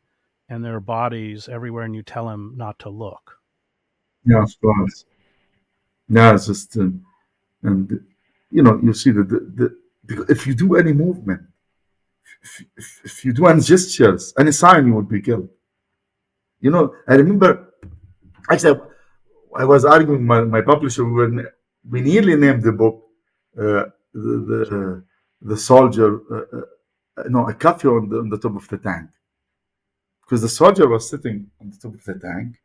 and there are bodies everywhere, and you tell him not to look. Yeah, of course. Yeah, it's just, and you see because if you do any movement, if you do any gestures, any sign, you will be killed. I remember, actually, I was arguing with my publisher when we nearly named the book the soldier, no, a coffee on the top of the tank, because the soldier was sitting on the top of the tank.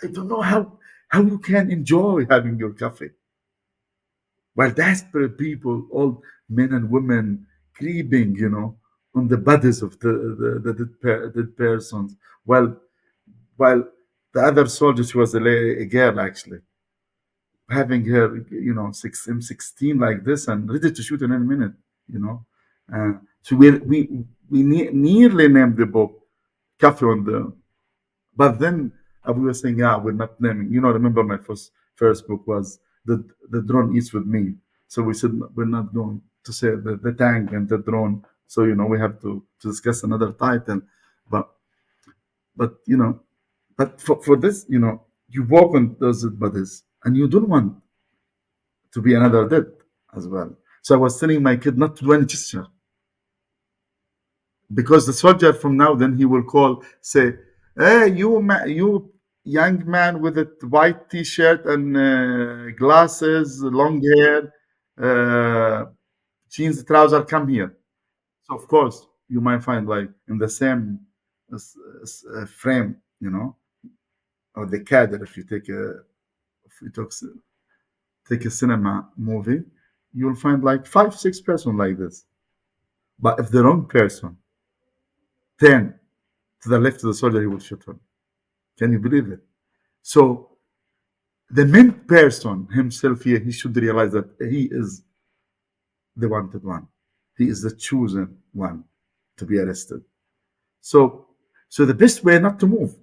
I don't know how you can enjoy having your coffee while desperate people, all men and women, creeping, on the bodies of the dead persons, while the other soldier, she was a girl actually, having her, M16 like this and ready to shoot in any minute, so we nearly named the book Coffee on the, but then we were saying, yeah, we're not naming. Remember my first book was the drone eats with me. So we said we're not going to say the tank and the drone. So we have to discuss another title, but but but for this, you walk on those bodies and you don't want to be another dead as well. So I was telling my kid not to do any gesture, because the soldier from now then he will call, say, hey, you young man with a white t-shirt and glasses, long hair, jeans, trouser, come here. So of course you might find like in the same frame, or the cadre. If you take a cinema movie, you'll find like 5-6 person like this. But if the wrong person turn to the left of the soldier, he will shoot him. Can you believe it? So the main person himself here, he should realize that he is the wanted one. He is the chosen one to be arrested. So the best way not to move,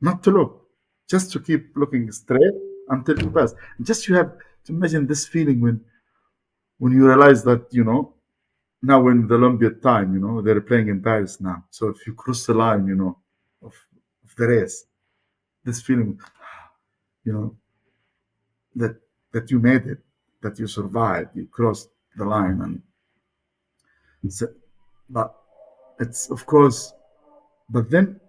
not to look, just to keep looking straight until you pass. Just you have to imagine this feeling when you realize that now in the Olympic time, they're playing in Paris now. So if you cross the line, of the race, this feeling, that you made it, that you survived, you crossed the line, and but it's of course. But then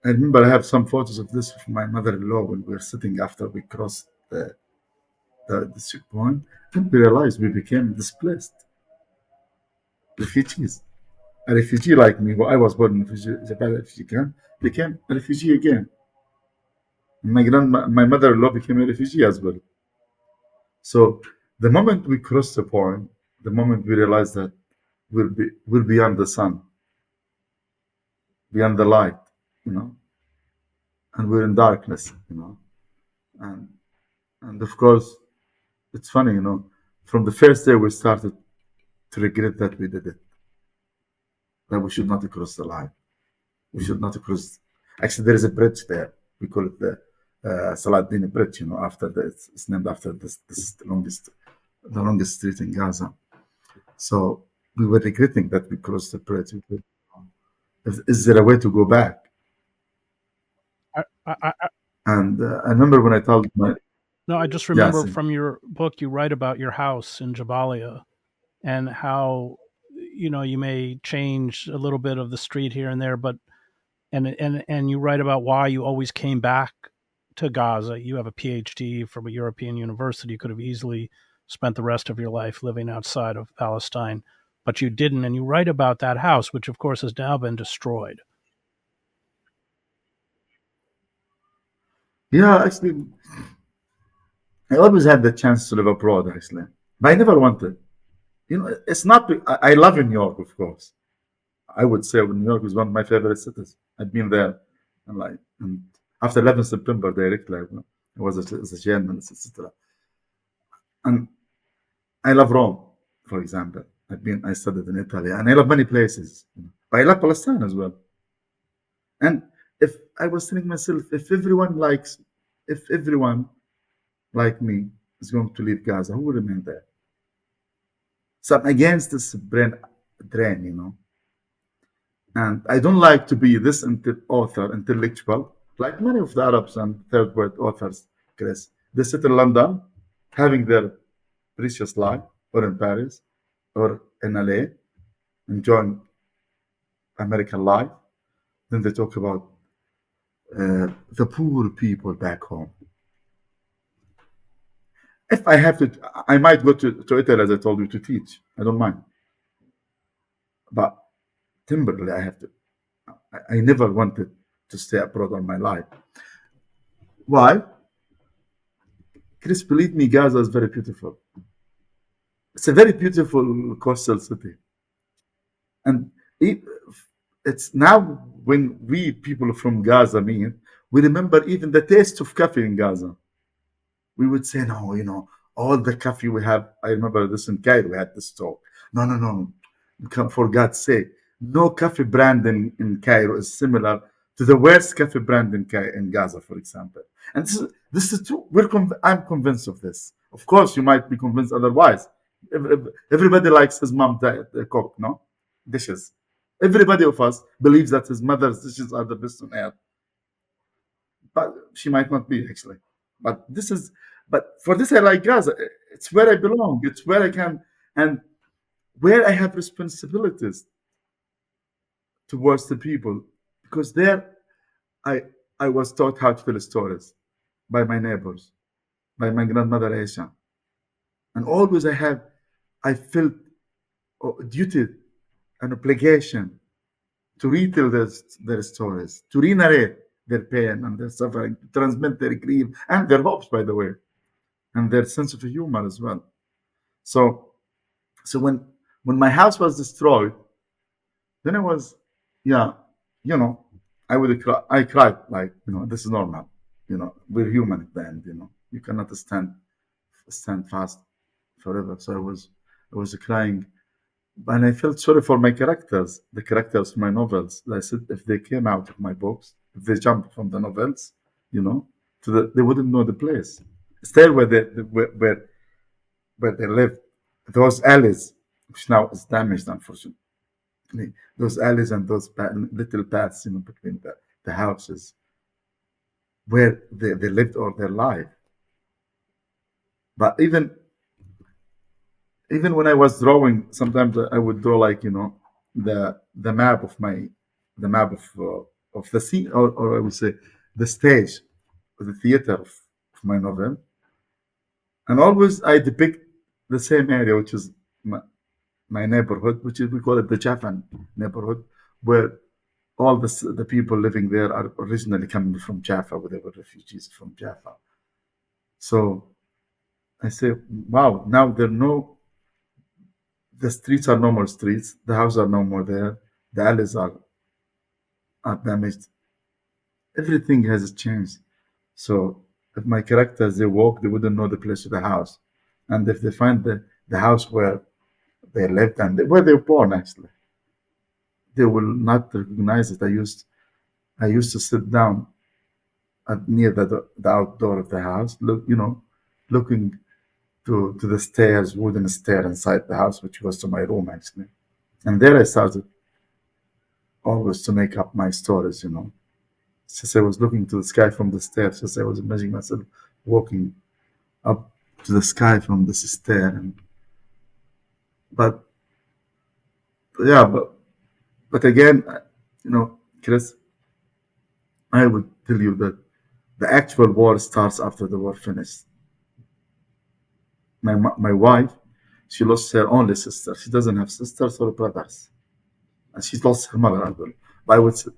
I remember I have some photos of this with my mother-in-law when we were sitting after we crossed the checkpoint, and we realized we became displaced refugees. A refugee like me, who I was born in Japan refugee camp, became a refugee again. My mother-in-law became a refugee as well. So the moment we crossed the point, the moment we realized that we're beyond the sun, beyond the light, and we're in darkness, and of course it's funny, from the first day we started to regret that we did it, that we should not cross the line. We should not cross. Actually, there is a bridge there. We call it the Saladin Bridge. After it's named after this the longest street in Gaza. So we were regretting that we crossed the bridge. Is there a way to go back? And I remember when I told my No, I just remember from your book you write about your house in Jabalia and how you may change a little bit of the street here and there, but and you write about why you always came back to Gaza. You have a PhD from a European university. You could have easily spent the rest of your life living outside of Palestine, but you didn't. And you write about that house, which of course has now been destroyed. Yeah, actually, I always had the chance to live abroad, actually, but I never wanted. It's not. I love New York, of course. I would say New York is one of my favorite cities. I've been there, and after 11 September directly, I was as a journalist, etc. And I love Rome, for example. I studied in Italy, and I love many places. But I love Palestine as well. And if I was telling myself, if everyone like me is going to leave Gaza, who will remain there? So I'm against this brain drain, And I don't like to be this intellectual, like many of the Arabs and third world authors, Chris. They sit in London, having their precious life, or in Paris, or in LA, enjoying American life. Then they talk about the poor people back home. If I have to, I might go to Italy, as I told you, to teach. I don't mind. But temporarily, I have to. I never wanted to stay abroad all my life. Why? Chris, believe me, Gaza is very beautiful. It's a very beautiful coastal city. And it's now when we people from Gaza meet, we remember even the taste of coffee in Gaza. We would say, no, all the coffee we have. I remember this in Cairo, we had this talk. No. For God's sake, no coffee brand in Cairo is similar to the worst coffee brand in Gaza, for example. And this is true. I'm convinced of this. Of course, you might be convinced otherwise. Everybody likes his mom to cook, no? Dishes. Everybody of us believes that his mother's dishes are the best on earth. But she might not be, actually. But this is, but for this, I like Gaza. It's where I belong. It's where I can, and where I have responsibilities towards the people. Because there, I, I was taught how to tell stories by my neighbors, by my grandmother Aisha. And always I felt a duty, an obligation to retell their stories, to re-narrate their pain and their suffering, to transmit their grief and their hopes, by the way, and their sense of humor as well. So, so when my house was destroyed, then I was, yeah, you know, I would cry. I cried like, this is normal. We're human at the end. You cannot stand fast forever. So I was crying, and I felt sorry for my characters, the characters from my novels. I said if they came out of my books, if they jumped from the novels, they wouldn't know the place. Still, where they lived, those alleys, which now is damaged, unfortunately. Those alleys and those little paths, between the houses, where they lived all their life. But even when I was drawing, sometimes I would draw like the map of the scene, or I would say the stage, or the theater of my novel, and always I depict the same area, which is my neighborhood, which is we call it the Jaffan neighborhood, where all the people living there are originally coming from Jaffa, where they were refugees from Jaffa. So I say, wow, now the streets are no more streets, the houses are no more there, the alleys are damaged. Everything has changed. So if my characters they walk, they wouldn't know the place of the house, and if they find the house where they lived and where they were born, actually, they will not recognize it. I used to sit down near the outdoor of the house, looking to the stairs, wooden stair inside the house, which was to my room, actually. And there I started always to make up my stories. Since I was looking to the sky from the stairs, since I was imagining myself walking up to the sky from this stair. But yeah, but again, Chris, I would tell you that the actual war starts after the war finished. My wife, she lost her only sister. She doesn't have sisters or brothers, and she lost her mother as well. But I would say,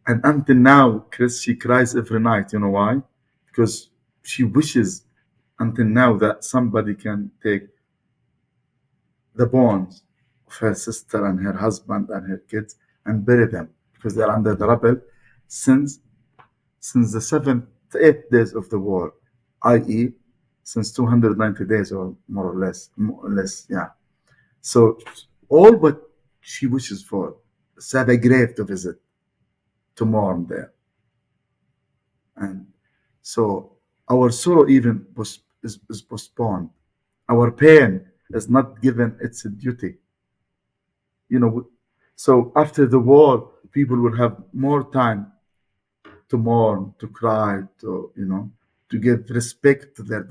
and until now, Chris, she cries every night. You know why? Because she wishes until now that somebody can take the bones of her sister and her husband and her kids and bury them, because they're under the rubble since the 7 to 8 days of the war, i.e., since 290 days or more or less, yeah. So all what she wishes for is to have a grave to visit, to mourn there. And so our sorrow even is postponed. Our pain is not given its duty. So after the war, people will have more time to mourn, to cry, to give respect to their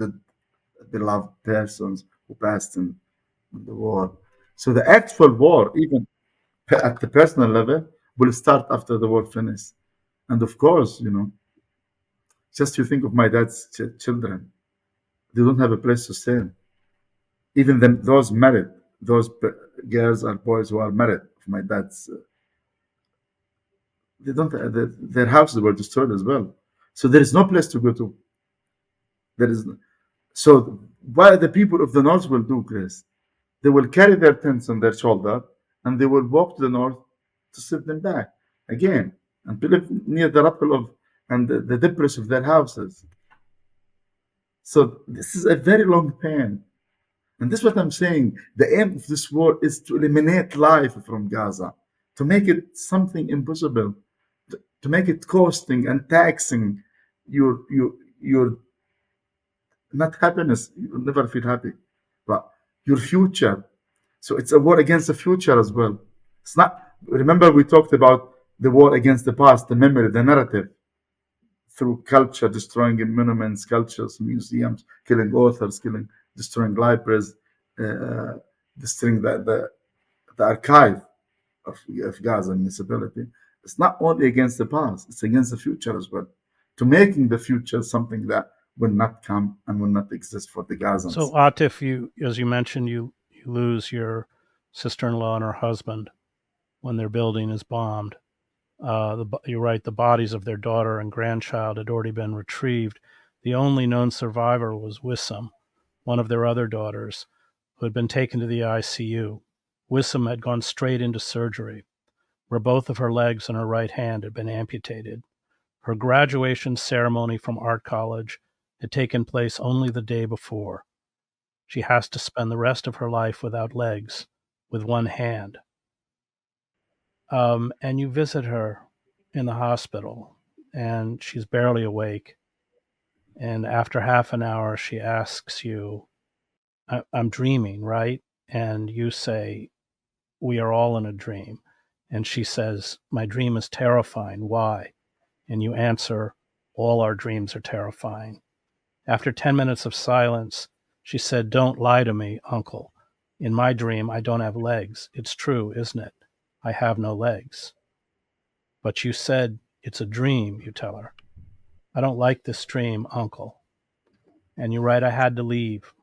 beloved persons who passed in the war. So the actual war, even at the personal level, will start after the war finishes. And of course, just you think of my dad's children. They don't have a place to stay. Even those married, those girls and boys who are married, my dad's, they don't. Their houses were destroyed as well. So there is no place to go to. There is. So what the people of the north will do, Chris, they will carry their tents on their shoulder and they will walk to the north to sit them back again and to live near the rubble of and the debris of their houses. So this is a very long pain. And this is what I'm saying. The aim of this war is to eliminate life from Gaza, to make it something impossible, to make it costing and taxing your Not happiness, you'll never feel happy, but your future. So it's a war against the future as well. It's not, remember, we talked about the war against the past, the memory, the narrative, through culture, destroying monuments, sculptures, museums, killing authors, destroying libraries, uh, destroying the archive of Gaza municipality. It's not only against the past, it's against the future as well. To making the future something that will not come and will not exist for the So Gazans. Atif, you, as you mentioned, you lose your sister-in-law and her husband when their building is bombed. You're right, the bodies of their daughter and grandchild had already been retrieved. The only known survivor was Wissam, one of their other daughters, who had been taken to the ICU. Wissam had gone straight into surgery, where both of her legs and her right hand had been amputated. Her graduation ceremony from art college had taken place only the day before. She has to spend the rest of her life without legs, with one hand. And you visit her in the hospital, and she's barely awake. And after half an hour, she asks you, I'm dreaming, right? And you say, we are all in a dream. And she says, my dream is terrifying. Why? And you answer, all our dreams are terrifying. After 10 minutes of silence, she said, don't lie to me, uncle. In my dream, I don't have legs. It's true, isn't it? I have no legs. But you said, it's a dream, you tell her. I don't like this dream, uncle. And you write, I had to leave.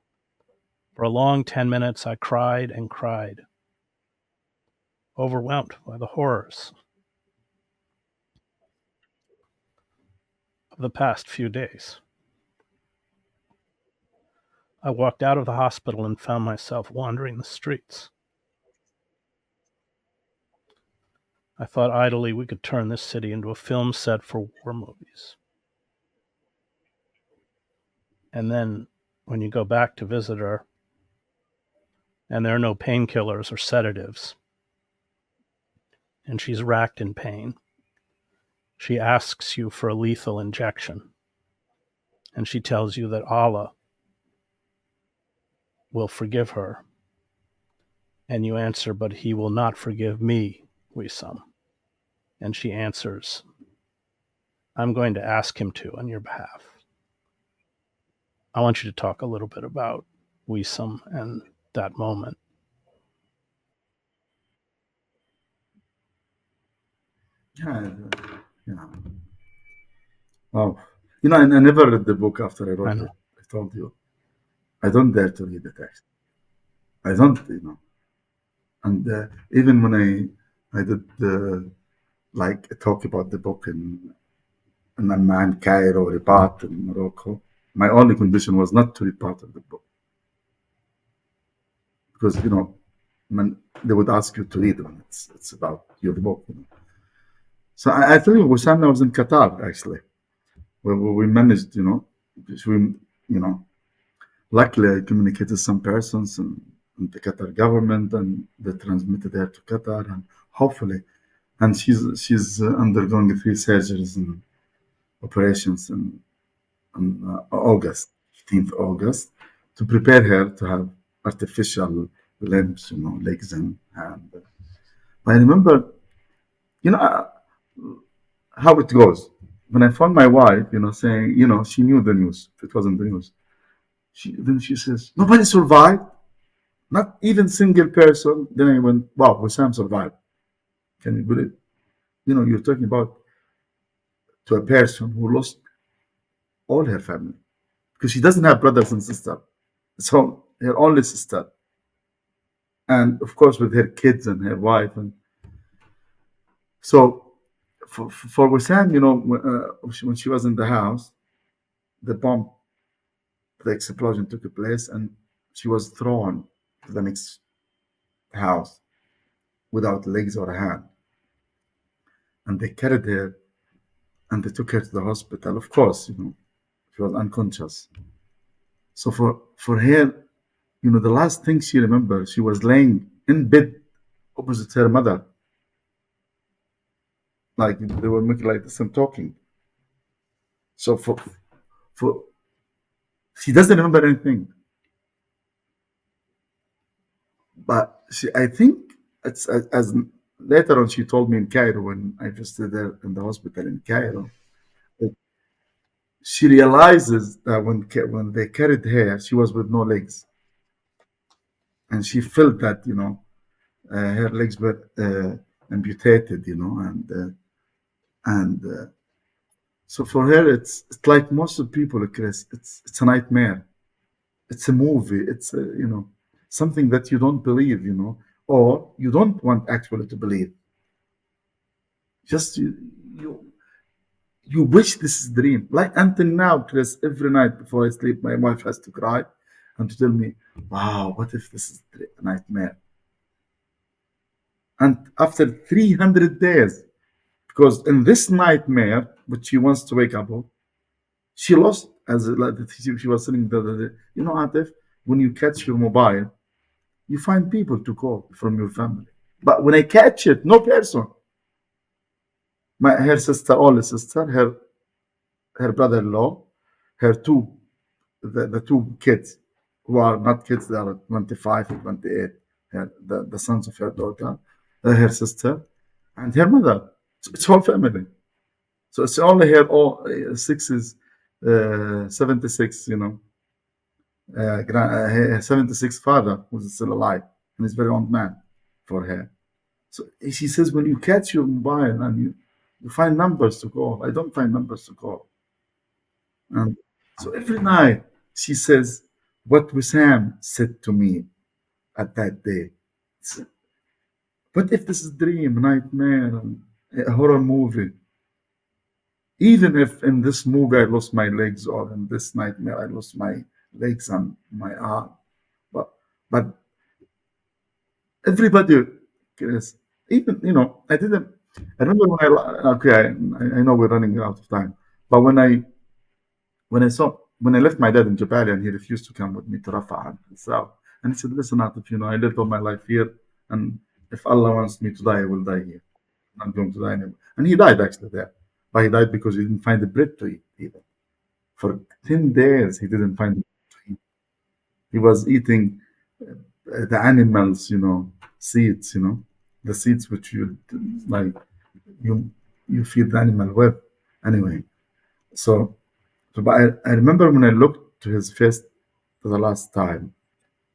For a long 10 minutes, I cried and cried, overwhelmed by the horrors of the past few days. I walked out of the hospital and found myself wandering the streets. I thought idly we could turn this city into a film set for war movies. And then when you go back to visit her, and there are no painkillers or sedatives, and she's racked in pain, she asks you for a lethal injection. And she tells you that Allah will forgive her. And you answer, but he will not forgive me, Wissam. And she answers, I'm going to ask him to on your behalf. I want you to talk a little bit about Wissam and that moment. Yeah, yeah. Wow. I never read the book after I I wrote it. know. I told you. I don't dare to read the text. I don't. And even when I did like talk about the book in Amman, Cairo, Rabat, in Morocco, my only condition was not to read part of the book because when they would ask you to read when it's about your book. So I tell you, Wissam, I was in Qatar actually, where we managed, we, luckily I communicated some persons and the Qatar government, and they transmitted her to Qatar, and hopefully, and she's undergoing 3 surgeries and operations in August, 15th August, to prepare her to have artificial limbs, legs and hand. I remember, you know, uh, how it goes. When I found my wife, saying, she knew the news. It wasn't the news. Then she says, nobody survived, not even single person. Then I went, wow, Wissam survived. Can you believe? You're talking about to a person who lost all her family because she doesn't have brothers and sisters. So her only sister, and of course with her kids and her wife, and so for Wissam, when she was in the house, the bomb, the explosion took place, and she was thrown to the next house without legs or a hand, and they carried her and they took her to the hospital. Of course, she was unconscious. So for her, the last thing she remembered, she was laying in bed opposite her mother, like they were making like this and talking. So for She doesn't remember anything. But I think it's as later on she told me in Cairo when I visited her in the hospital in Cairo. that She realizes that when they carried her, she was with no legs, and she felt that her legs were amputated, and so for her it's like most of people, Chris. It's a nightmare. It's a movie. It's something that you don't believe, or you don't want actually to believe. Just you you wish this is dream. Like until now, Chris, every night before I sleep, my wife has to cry and to tell me, "Wow, what if this is a nightmare?" And after 300 days, because in this nightmare, which she wants to wake up of, she lost like she was saying the other day. Atef, when you catch your mobile, you find people to call from your family. But when I catch it, no person. Her sister, only sister, her brother-in-law, her the two kids who are not kids, they are 25 and 28, the sons of her daughter, her sister, and her mother. So it's whole family. So it's only her all six is 76, 76 father who's still alive and is very old man for her. So she says, when you catch your mobile and you find numbers to call, I don't find numbers to call. And so every night she says, what Wissam said to me at that day. What if this is a dream, nightmare, and a horror movie? Even if in this movie I lost my legs, or in this nightmare I lost my legs and my arm, but everybody, Chris, even I didn't. I remember when I know we're running out of time, but when I left my dad in Japan and he refused to come with me to Rafah, so and he said, "Listen, Atif, I lived all my life here, and if Allah wants me to die, I will die here. I'm not going to die anymore." And he died actually there, but he died because he didn't find the bread to eat either. For 10 days, he didn't find the bread to eat. He was eating the animals, seeds, the seeds which you like, you you feed the animal with. Anyway, so but I remember when I looked to his face for the last time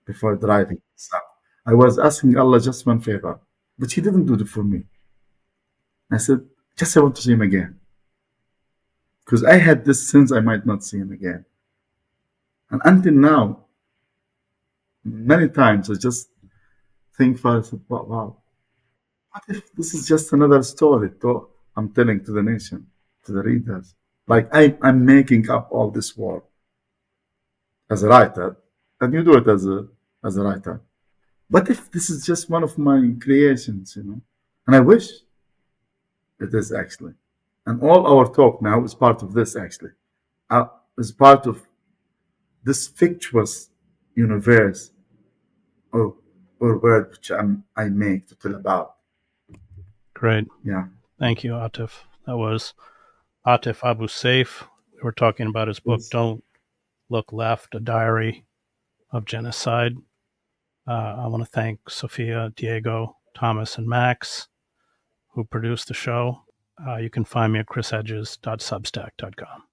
before driving, so I was asking Allah just one favor, but He didn't do it for me. I said, just I want to see him again, because I had this sense I might not see him again, and until now, many times I just think, I said, wow, what if this is just another story I'm telling to the nation, to the readers? Like I'm making up all this world as a writer, and you do it as a writer. What if this is just one of my creations, And I wish it is actually. And all our talk now is part of this actually. Is part of this fictitious universe or world which I make to tell about. Great. Yeah. Thank you, Atef. That was Atef Abu Saif. We were talking about his book, Yes. Don't Look Left, A Diary of Genocide. I want to thank Sophia, Diego, Thomas, and Max, who produced the show. You can find me at chrishedges.substack.com.